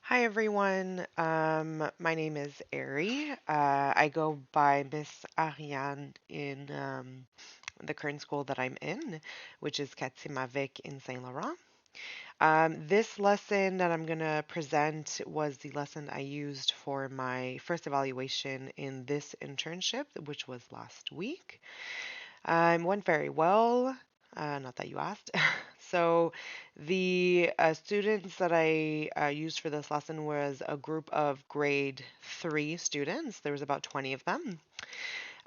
Hi everyone. My name is Ari. I go by Miss Ariane in the current school that I'm in, which is Katimavik in Saint Laurent. This lesson that I'm gonna present was the lesson I used for my first evaluation in this internship, which was last week. It went very well. Not that you asked. So, the students that I used for this lesson was a group of grade 3 students. There was about 20 of them.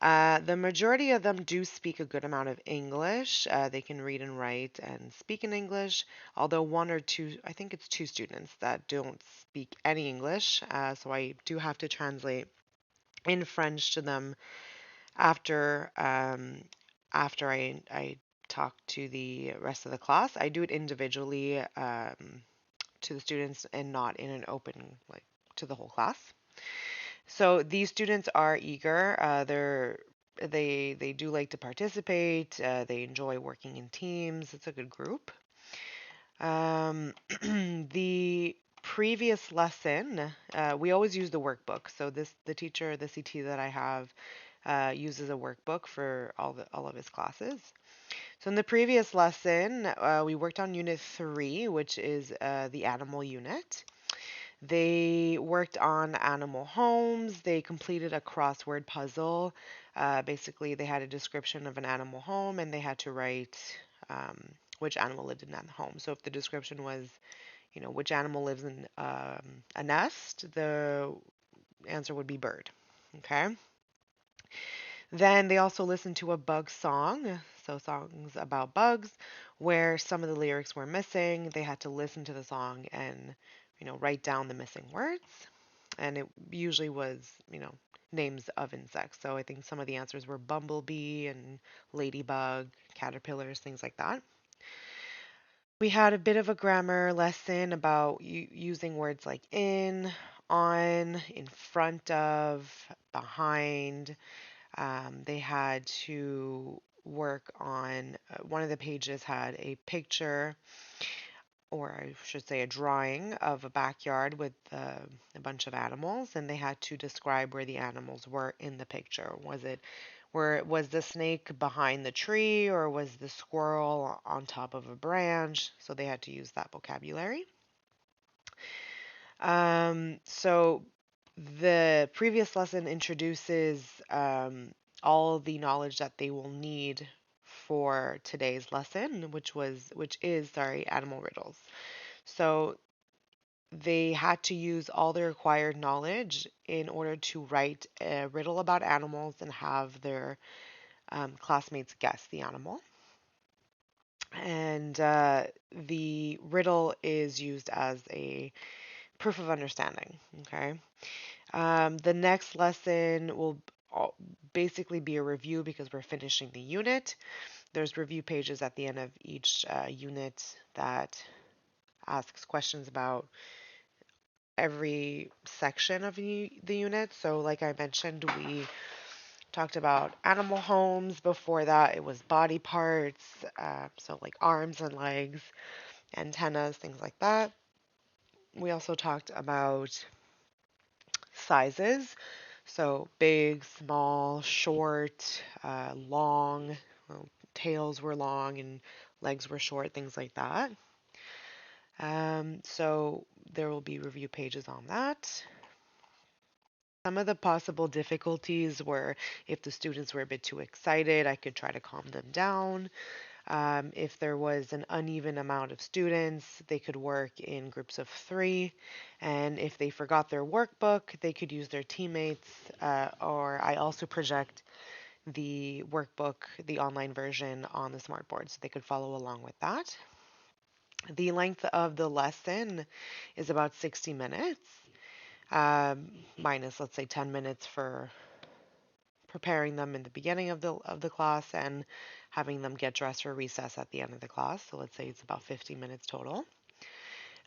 The majority of them do speak a good amount of English. They can read and write and speak in English, although one or two, I think it's two students that don't speak any English. So I do have to translate in French to them after after I talk to the rest of the class. I do it individually to the students and not in an open like to the whole class. So these students are eager. They do like to participate. They enjoy working in teams. It's a good group. The previous lesson, we always use the workbook. So the teacher, the CT that I have, uses a workbook for all of his classes. So in the previous lesson, we worked on Unit 3, which is the animal unit. They worked on animal homes. They completed a crossword puzzle. Basically, they had a description of an animal home and they had to write which animal lived in that home. So if the description was, which animal lives in a nest, the answer would be bird. Okay. Then they also listened to a bug song, so songs about bugs, where some of the lyrics were missing. They had to listen to the song and, write down the missing words. And it usually was, names of insects. So I think some of the answers were bumblebee and ladybug, caterpillars, things like that. We had a bit of a grammar lesson about using words like in front of, behind. They had to work on one of the pages had a picture, or I should say a drawing of a backyard with a bunch of animals, and they had to describe where the animals were in the picture. Was the snake behind the tree, or was the squirrel on top of a branch? So they had to use that vocabulary. So the previous lesson introduces all the knowledge that they will need for today's lesson, which is animal riddles. So they had to use all the required knowledge in order to write a riddle about animals and have their classmates guess the animal. And the riddle is used as a proof of understanding. Okay. The next lesson will basically be a review because we're finishing the unit. There's review pages at the end of each unit that asks questions about every section of the unit. So, like I mentioned, we talked about animal homes. Before that, it was body parts, so like arms and legs, antennas, things like that. We also talked about sizes. So big, small, short, long. Well, tails were long and legs were short, things like that. So there will be review pages on that. Some of the possible difficulties were if the students were a bit too excited, I could try to calm them down. If there was an uneven amount of students, they could work in groups of three. And if they forgot their workbook, they could use their teammates, or I also project the workbook, the online version, on the smartboard so they could follow along with that. The length of the lesson is about 60 minutes, minus, let's say, 10 minutes for preparing them in the beginning of the class and having them get dressed for recess at the end of the class. So let's say it's about 50 minutes total.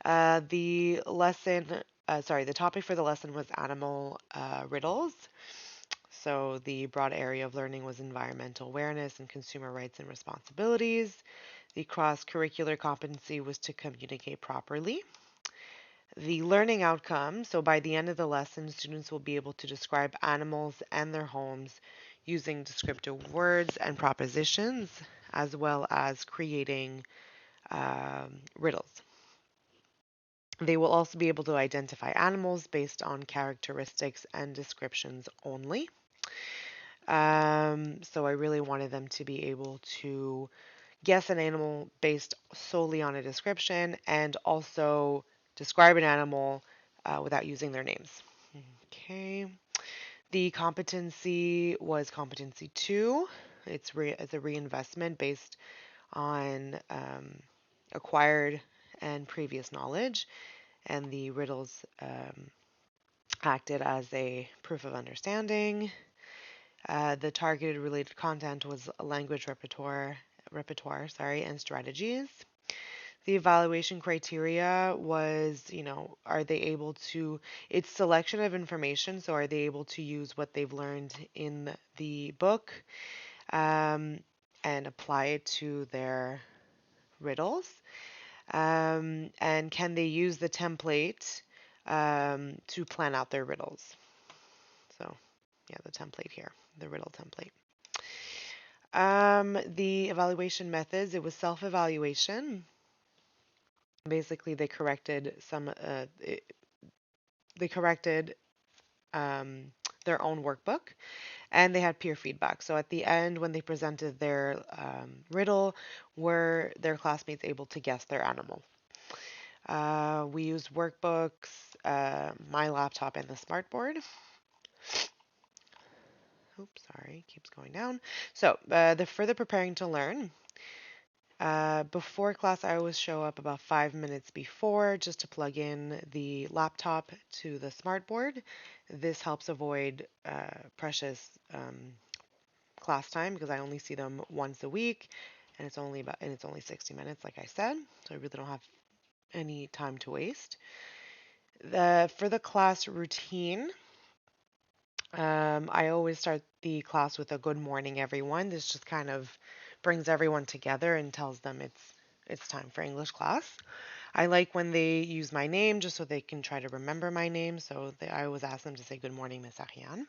The lesson, the topic for the lesson was animal riddles. So the broad area of learning was environmental awareness and consumer rights and responsibilities. The cross-curricular competency was to communicate properly. The learning outcome, so by the end of the lesson, students will be able to describe animals and their homes using descriptive words and propositions, as well as creating riddles. They will also be able to identify animals based on characteristics and descriptions only. So I really wanted them to be able to guess an animal based solely on a description and also describe an animal without using their names. Okay. The competency was competency two. It's a reinvestment based on acquired and previous knowledge, and the riddles acted as a proof of understanding. The targeted related content was a language repertoire, and strategies. The evaluation criteria was, are they able to, it's selection of information, so are they able to use what they've learned in the book um, and apply it to their riddles? And can they use the template to plan out their riddles? So, yeah, the template here, the riddle template. The evaluation methods, it was self-evaluation. Basically, they corrected um, their own workbook, and they had peer feedback. So at the end, when they presented their riddle, were their classmates able to guess their animal? We used workbooks, my laptop, and the smartboard. Oops, sorry, keeps going down. So the further preparing to learn. Before class, I always show up about 5 minutes before just to plug in the laptop to the smartboard. This helps avoid precious class time because I only see them once a week, and it's only 60 minutes, like I said, so I really don't have any time to waste. For the class routine, I always start the class with a good morning, everyone. This just kind of brings everyone together and tells them it's time for English class. I like when they use my name just so they can try to remember my name. So I always ask them to say good morning, Miss Ariane.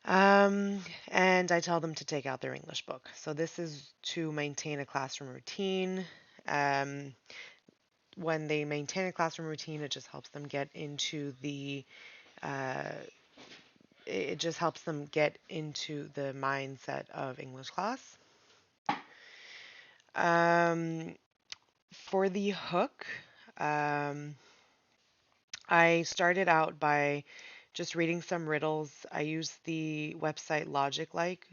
And I tell them to take out their English book. So this is to maintain a classroom routine. Um, when they maintain a classroom routine, it just helps them get into uh, it just helps them get into the mindset of English class. Um, for the hook, um, I started out by just reading some riddles. I used the website Logic Like,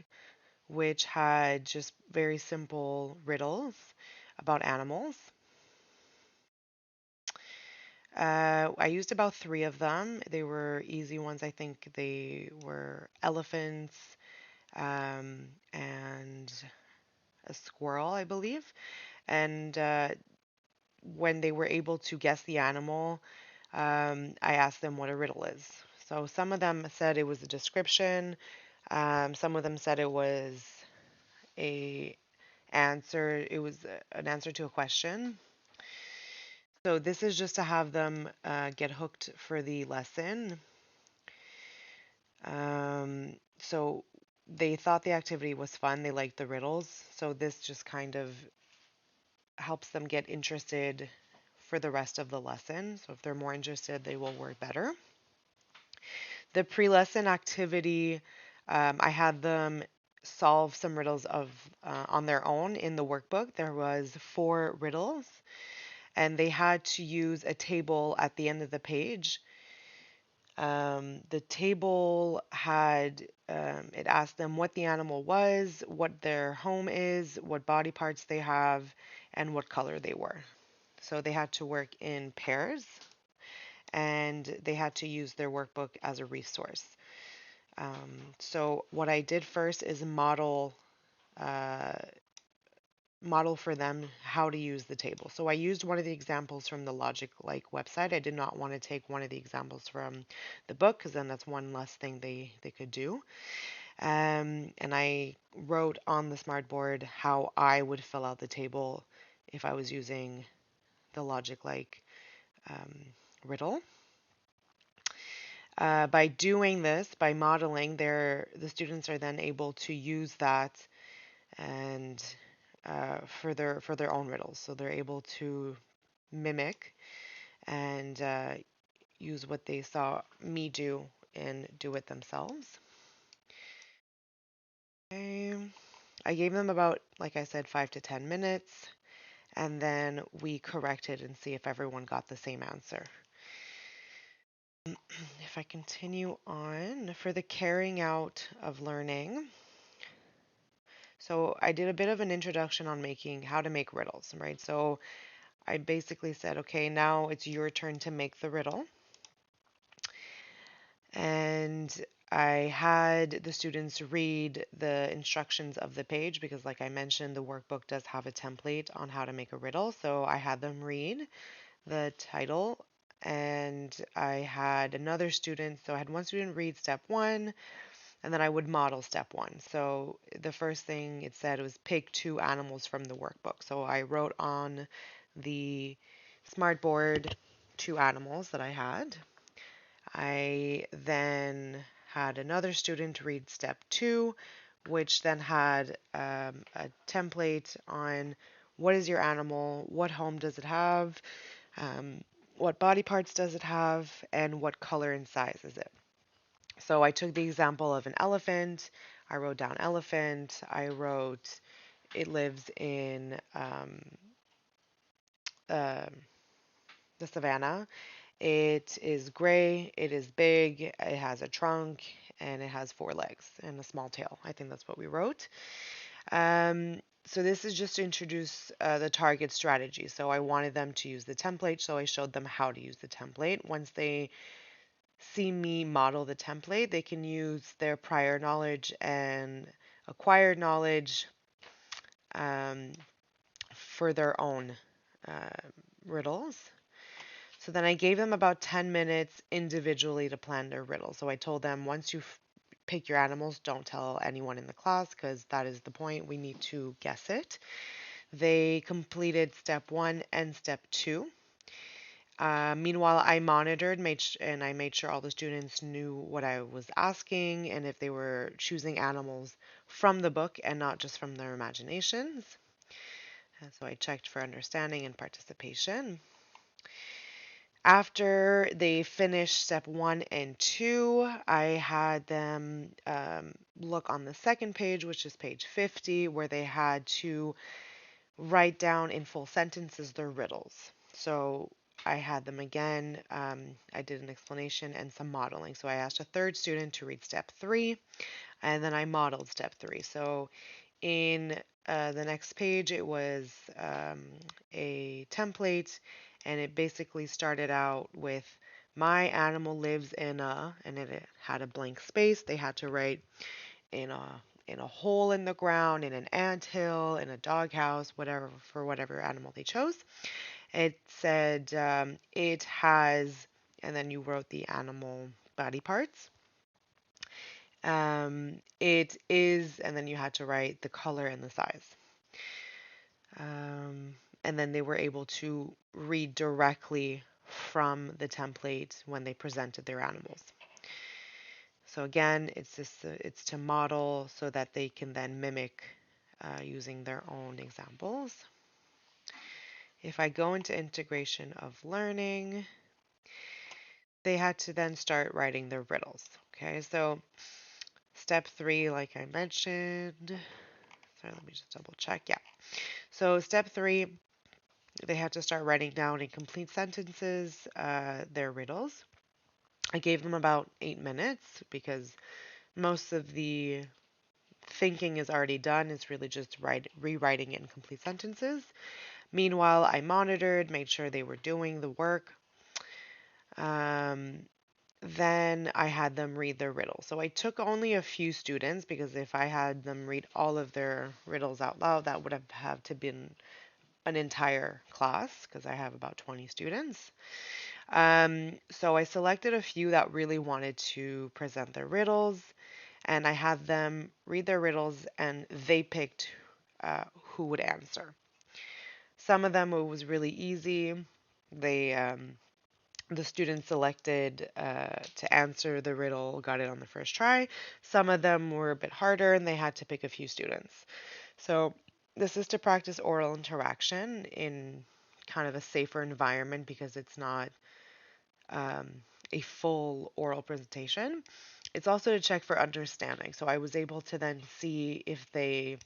which had just very simple riddles about animals. I used about three of them. They were easy ones. I think they were elephants and a squirrel, I believe. And when they were able to guess the animal, I asked them what a riddle is. So some of them said it was a description. Some of them said it was a answer. It was an answer to a question. So this is just to have them get hooked for the lesson. So they thought the activity was fun. They liked the riddles. So this just kind of helps them get interested for the rest of the lesson. So if they're more interested, they will work better. The pre-lesson activity, I had them solve some riddles of on their own in the workbook. There was 4 riddles, and they had to use a table at the end of the page. The table had it asked them what the animal was, what their home is, what body parts they have, and what color they were. So they had to work in pairs, and they had to use their workbook as a resource. So what I did first is uh, model for them how to use the table. So I used one of the examples from the Logic Like website. I did not want to take one of the examples from the book because then that's one less thing they could do. And I wrote on the smartboard how I would fill out the table if I was using the Logic Like um, riddle. By doing this, by modeling, the students are then able to use that and for their own riddles. So they're able to mimic and use what they saw me do and do it themselves. Okay. I gave them about, like I said, 5 to 10 minutes, and then we corrected and see if everyone got the same answer. If I continue on for the carrying out of learning, so I did a bit of an introduction on making how to make riddles, right? So I basically said, okay, now it's your turn to make the riddle. And I had the students read the instructions of the page because, like I mentioned, the workbook does have a template on how to make a riddle. So I had them read the title, and I had another student. So I had one student read step one, and then I would model step one. So the first thing it said was pick two animals from the workbook. So I wrote on the smartboard two animals that I had. I then had another student read step two, which then had a template on what is your animal, what home does it have, what body parts does it have, and what color and size is it. So I took the example of an elephant. I wrote down elephant. I wrote it lives in uh, the savannah. It is gray, it is big, it has a trunk, and it has four legs and a small tail. I think that's what we wrote. So this is just to introduce the target strategy. So I wanted them to use the template, so I showed them how to use the template. Once they see me model the template, they can use their prior knowledge and acquired knowledge um, for their own uh, riddles. So then I gave them about 10 minutes individually to plan their riddle. So I told them once you pick your animals, don't tell anyone in the class because that is the point. We need to guess it. They completed step one and step two. Meanwhile, I monitored, and I made sure all the students knew what I was asking and if they were choosing animals from the book and not just from their imaginations. And so I checked for understanding and participation. After they finished step one and two, I had them look on the second page, which is page 50, where they had to write down in full sentences their riddles. So I had them again. I did an explanation and some modeling. So I asked a third student to read step three, and then I modeled step three. So in the next page, it was a template, and it basically started out with my animal lives in a, and it had a blank space. They had to write in a hole in the ground, in an ant hill, in a doghouse, whatever for whatever animal they chose. It said it has, and then you wrote the animal body parts. It is, and then you had to write the color and the size. And then they were able to read directly from the template when they presented their animals. So again, it's to model so that they can then mimic using their own examples. If I go into integration of learning, they had to then start writing their riddles. Okay, so step three, like I mentioned, sorry, let me just double check. Yeah. So step three, they had to start writing down in complete sentences their riddles. I gave them about 8 minutes because most of the thinking is already done. It's really just rewriting it in complete sentences. Meanwhile, I monitored, made sure they were doing the work. Um, then I had them read their riddle. So I took only a few students because if I had them read all of their riddles out loud, that would have to been an entire class because I have about 20 students. So I selected a few that really wanted to present their riddles, and I had them read their riddles, and they picked who would answer. Some of them it was really easy. They The students selected to answer the riddle got it on the first try. Some of them were a bit harder and they had to pick a few students. So, this is to practice oral interaction in kind of a safer environment because it's not um, a full oral presentation. It's also to check for understanding. So, I was able to then see if they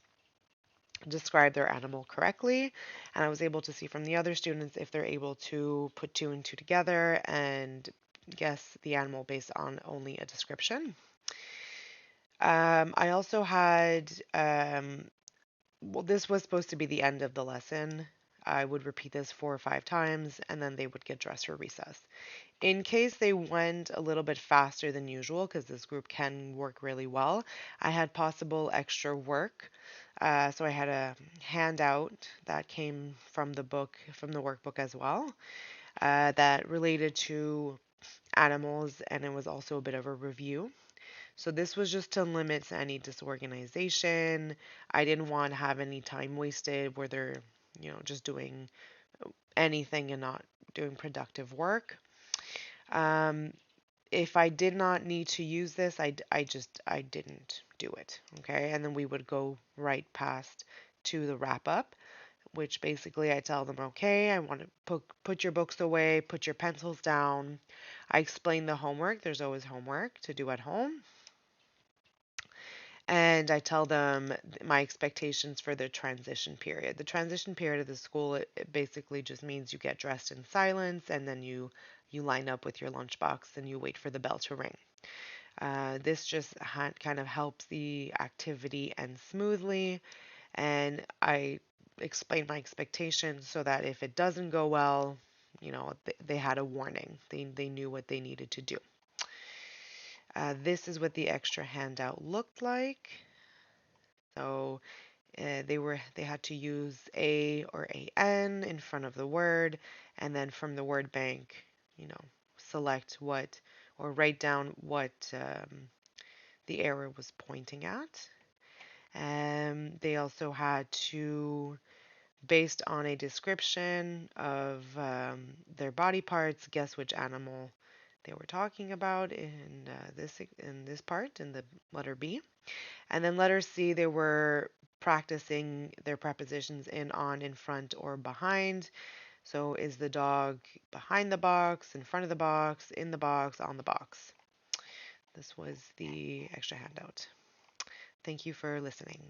describe their animal correctly, and I was able to see from the other students if they're able to put two and two together and guess the animal based on only a description. I also had, well, this was supposed to be the end of the lesson. I would repeat this 4 or 5 times, and then they would get dressed for recess. In case they went a little bit faster than usual, because this group can work really well, I had possible extra work. So I had a handout that came from the book, from the workbook as well, that related to animals, and it was also a bit of a review. So this was just to limit any disorganization. I didn't want to have any time wasted where they're, just doing anything and not doing productive work. Um, if I did not need to use this, I didn't do it. Okay. And then we would go right past to the wrap up, which basically I tell them, okay, I want to put your books away, put your pencils down. I explain the homework. There's always homework to do at home. And I tell them my expectations for the transition period. The transition period of the school, it basically just means you get dressed in silence and then you line up with your lunchbox and you wait for the bell to ring. This just kind of helps the activity end smoothly, and I explain my expectations so that if it doesn't go well, they had a warning. They knew what they needed to do. This is what the extra handout looked like. So they had to use a or an in front of the word, and then from the word bank, select what or write down what the arrow was pointing at. They also had to, based on a description of their body parts, guess which animal they were talking about in this part in the letter B. And then letter C, they were practicing their prepositions in, on, in front, or behind. So is the dog behind the box, in front of the box, in the box, on the box? This was the extra handout. Thank you for listening.